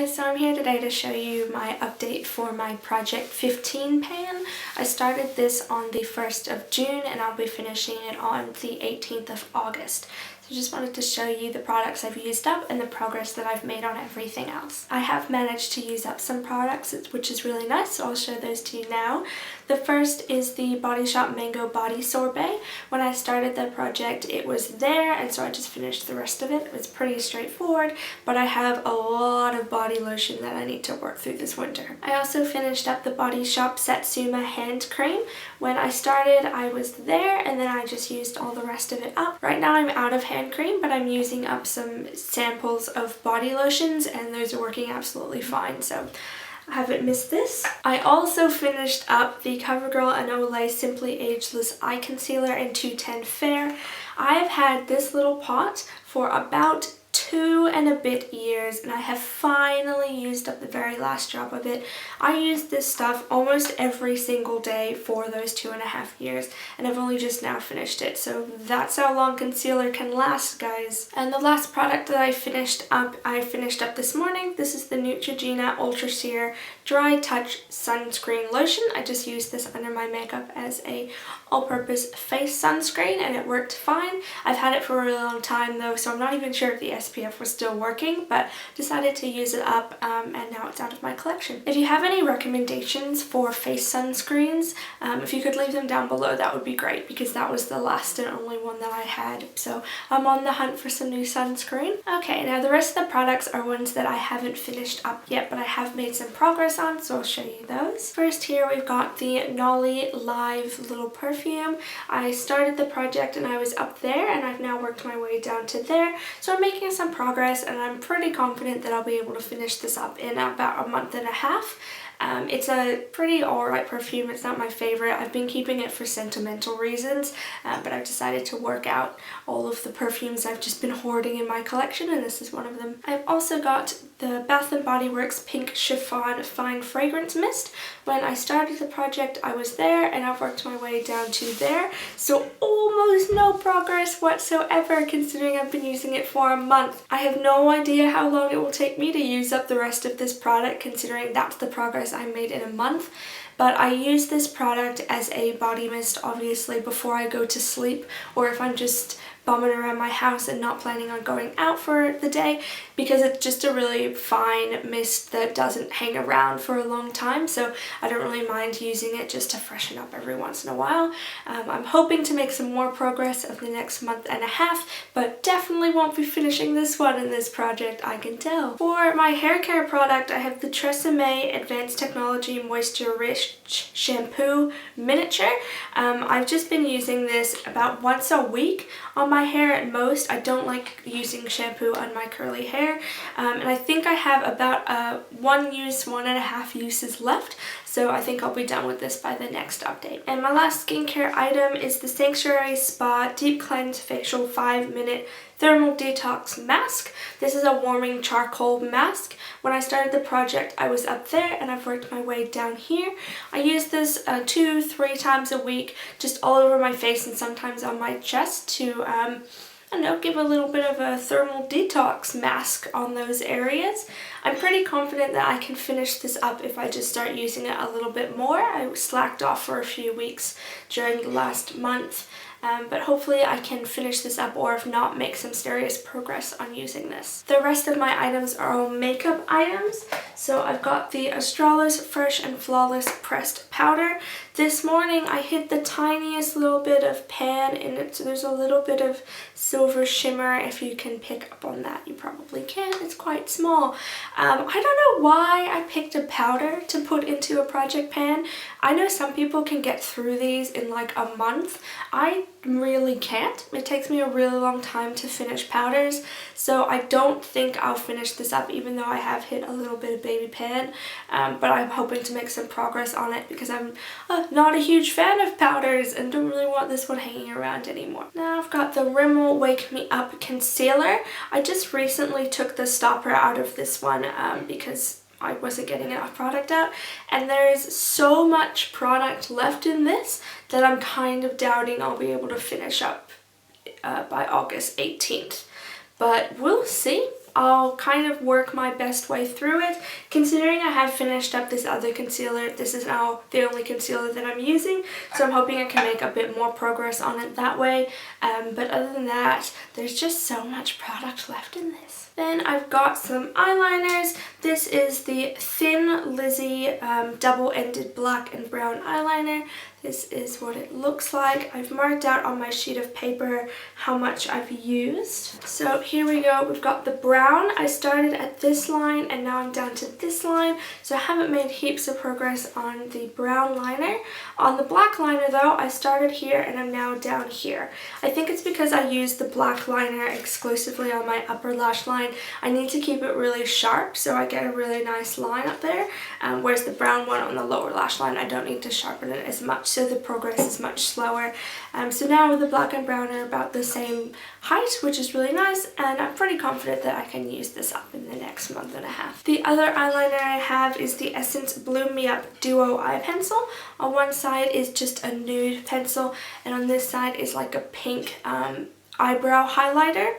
guys, so I'm here today to show you my update for my Project 15 pan. I started this on the 1st of June and I'll be finishing it on the 18th of August. So just wanted to show you the products I've used up and the progress that I've made on everything else. I have managed to use up some products, which is really nice, so I'll show those to you now. The first is the Body Shop Mango Body Sorbet. When I started the project, it was there, and so I just finished the rest of it. It was pretty straightforward, but I have a lot of body lotion that I need to work through this winter. I also finished up the Body Shop Satsuma hand cream. When I started, I was there, and then I just used all the rest of it up. Right now I'm out of hand cream, but I'm using up some samples of body lotions, and those are working absolutely fine, so I haven't missed this. I also finished up the Covergirl and Olay Simply Ageless Eye Concealer in 210 Fair. I have had this little pot for about 2 and a bit years, and I have finally used up the very last drop of it. I used this stuff almost every single day for those 2.5 years, and I've only just now finished it, so that's how long concealer can last, guys. And the last product that I finished up this morning. This is the Neutrogena Ultra Sheer Dry Touch Sunscreen Lotion. I just used this under my makeup as a all-purpose face sunscreen, and it worked fine. I've had it for a really long time though, so I'm not even sure if the SPF was still working, but decided to use it up, and now it's out of my collection. If you have any recommendations for face sunscreens, if you could leave them down below, that would be great, because that was the last and only one that I had, so I'm on the hunt for some new sunscreen. Okay, now the rest of the products are ones that I haven't finished up yet, but I have made some progress on, so I'll show you those. First here we've got the Nollie Live Little Perfume. I started the project and I was up there, and I've now worked my way down to there, so I'm making some progress, and I'm pretty confident that I'll be able to finish this up in about a month and a half. It's a pretty alright perfume. It's not my favorite. I've been keeping it for sentimental reasons, but I've decided to work out all of the perfumes I've just been hoarding in my collection, and this is one of them. I've also got the Bath & Body Works Pink Chiffon Fine Fragrance Mist. When I started the project, I was there, and I've worked my way down to there, so almost no progress whatsoever considering I've been using it for a month. I have no idea how long it will take me to use up the rest of this product, considering that's the progress I made in a month. But I use this product as a body mist, obviously, before I go to sleep, or if I'm just bumming around my house and not planning on going out for the day, because it's just a really fine mist that doesn't hang around for a long time, so I don't really mind using it just to freshen up every once in a while. I'm hoping to make some more progress over the next month and a half, but definitely won't be finishing this one in this project, I can tell. For my hair care product, I have the Tresemme Advanced Technology Moisture Rich Shampoo Miniature. I've just been using this about once a week on my hair at most. I don't like using shampoo on my curly hair, and I think I have about 1.5 uses left, so I think I'll be done with this by the next update. And my last skincare item is the Sanctuary Spa Deep Cleanse Facial 5-Minute Thermal Detox Mask. This is a warming charcoal mask. When I started the project, I was up there, and I've worked my way down here. I use this 2-3 times a week, just all over my face and sometimes on my chest to I don't know, give a little bit of a thermal detox mask on those areas. I'm pretty confident that I can finish this up if I just start using it a little bit more. I slacked off for a few weeks during the last month, but hopefully I can finish this up, or if not, make some serious progress on using this. The rest of my items are all makeup items. So I've got the Australis Fresh and Flawless Pressed Powder. This morning I hit the tiniest little bit of pan in it, so there's a little bit of silver shimmer. If you can pick up on that, you probably can. It's quite small. I don't know why I picked a powder to put into a project pan. I know some people can get through these in like a month. I really can't. It takes me a really long time to finish powders, so I don't think I'll finish this up, even though I have hit a little bit of baby pan, but I'm hoping to make some progress on it, because I'm not a huge fan of powders and don't really want this one hanging around anymore. Now I've got the Rimmel Wake Me Up Concealer. I just recently took the stopper out of this one because I wasn't getting enough product out, and there's so much product left in this that I'm kind of doubting I'll be able to finish up by August 18th. But we'll see. I'll kind of work my best way through it. Considering I have finished up this other concealer, this is now the only concealer that I'm using, so I'm hoping I can make a bit more progress on it that way. But other than that, there's just so much product left in this. Then I've got some eyeliners. This is the Thin Lizzy double-ended black and brown eyeliner. This is what it looks like. I've marked out on my sheet of paper how much I've used. So here we go. We've got the brown. I started at this line and now I'm down to this line. So I haven't made heaps of progress on the brown liner. On the black liner though, I started here and I'm now down here. I think it's because I used the black liner exclusively on my upper lash line. I need to keep it really sharp so I get a really nice line up there. Whereas the brown one on the lower lash line, I don't need to sharpen it as much, so the progress is much slower. So now the black and brown are about the same height, which is really nice, and I'm pretty confident that I can use this up in the next month and a half. The other eyeliner I have is the Essence Bloom Me Up Duo Eye Pencil. On one side is just a nude pencil, and on this side is like a pink eyebrow highlighter.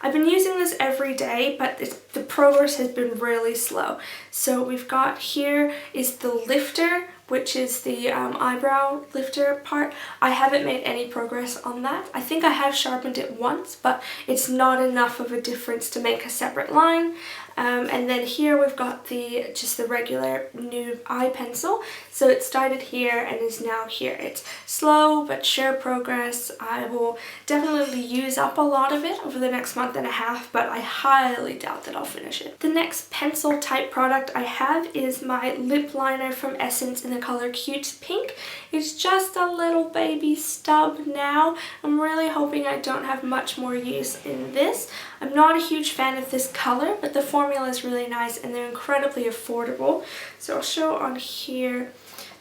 I've been using this every day, but the progress has been really slow. So we've got here is the lifter, which is the eyebrow lifter part. I haven't made any progress on that. I think I have sharpened it once, but it's not enough of a difference to make a separate line. And then here we've got just the regular nude eye pencil. So it started here and is now here. It's slow but sure progress. I will definitely use up a lot of it over the next month and a half, but I highly doubt that I'll finish it. The next pencil type product I have is my lip liner from Essence in the color Cute Pink. It's just a little baby stub now. I'm really hoping I don't have much more use in this. I'm not a huge fan of this color, but the formula is really nice and they're incredibly affordable. So I'll show on here.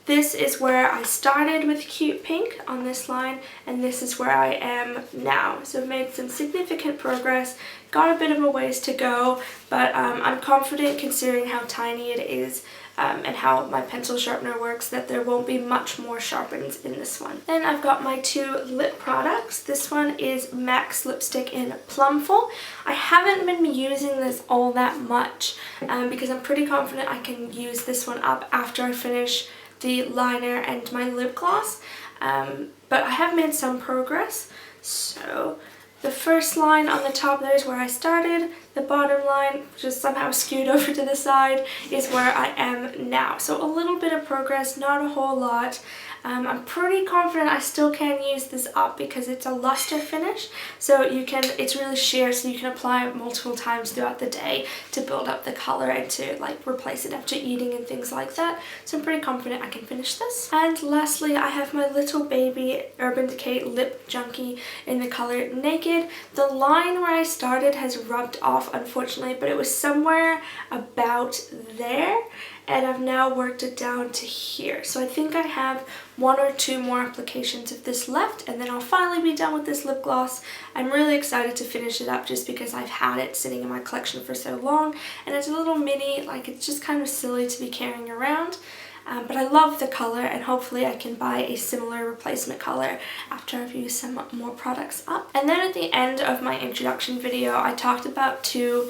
This is where I started with Cute Pink on this line, and this is where I am now. So I've made some significant progress, got a bit of a ways to go, but I'm confident considering how tiny it is and how my pencil sharpener works that there won't be much more sharpens in this one. Then I've got my two lip products. This one is MAC's lipstick in Plumful. I haven't been using this all that much because I'm pretty confident I can use this one up after I finish the liner and my lip gloss, but I have made some progress. So the first line on the top there is where I started. The bottom line, just somehow skewed over to the side, is where I am now. So a little bit of progress, not a whole lot. I'm pretty confident I still can use this up because it's a luster finish, so it's really sheer, so you can apply it multiple times throughout the day to build up the color and to like replace it after eating and things like that. So I'm pretty confident I can finish this. And lastly, I have my little baby Urban Decay Lip Junkie in the color Naked. The line where I started has rubbed off, unfortunately, but it was somewhere about there, and I've now worked it down to here. So I think I have 1 or 2 more applications of this left, and then I'll finally be done with this lip gloss. I'm really excited to finish it up just because I've had it sitting in my collection for so long, and it's a little mini, like it's just kind of silly to be carrying around. But I love the color, and hopefully I can buy a similar replacement color after I've used some more products up. And then at the end of my introduction video, I talked about 2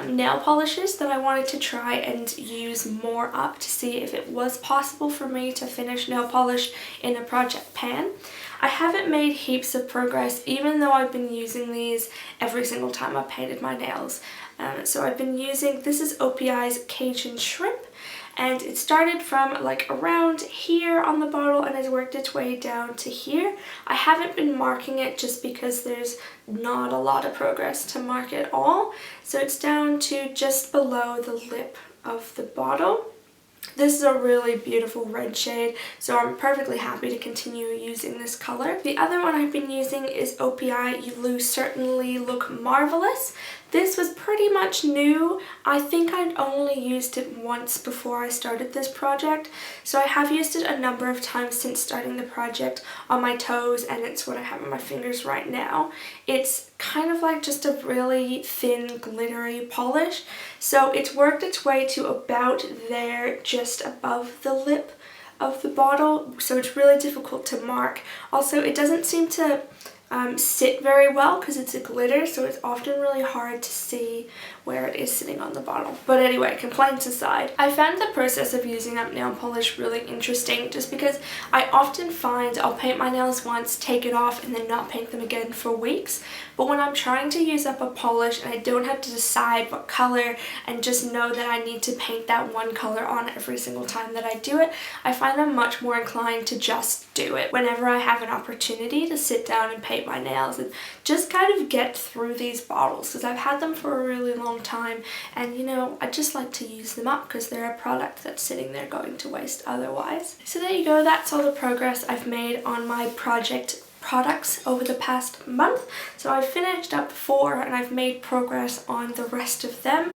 nail polishes that I wanted to try and use more up to see if it was possible for me to finish nail polish in a project pan. I haven't made heaps of progress, even though I've been using these every single time I've painted my nails. So I've been using, this is OPI's Cajun Shrimp, and it started from like around here on the bottle and has worked its way down to here. I haven't been marking it just because there's not a lot of progress to mark at all. So it's down to just below the lip of the bottle. This is a really beautiful red shade, so I'm perfectly happy to continue using this color. The other one I've been using is OPI Lucerne-tly Look Marvelous. This was pretty much new. I think I'd only used it once before I started this project, so I have used it a number of times since starting the project on my toes, and it's what I have on my fingers right now. It's kind of like just a really thin glittery polish, so it's worked its way to about there, just above the lip of the bottle, so it's really difficult to mark. Also, it doesn't seem to sit very well because it's a glitter, so it's often really hard to see where it is sitting on the bottle. But anyway, complaints aside, I found the process of using up nail polish really interesting just because I often find I'll paint my nails once, take it off, and then not paint them again for weeks. But when I'm trying to use up a polish and I don't have to decide what color and just know that I need to paint that one color on every single time that I do it, I find I'm much more inclined to just do it whenever I have an opportunity to sit down and paint my nails and just kind of get through these bottles, because I've had them for a really long time and you know, I just like to use them up because they're a product that's sitting there going to waste otherwise. So there you go, that's all the progress I've made on my project products over the past month. So I've finished up 4 and I've made progress on the rest of them.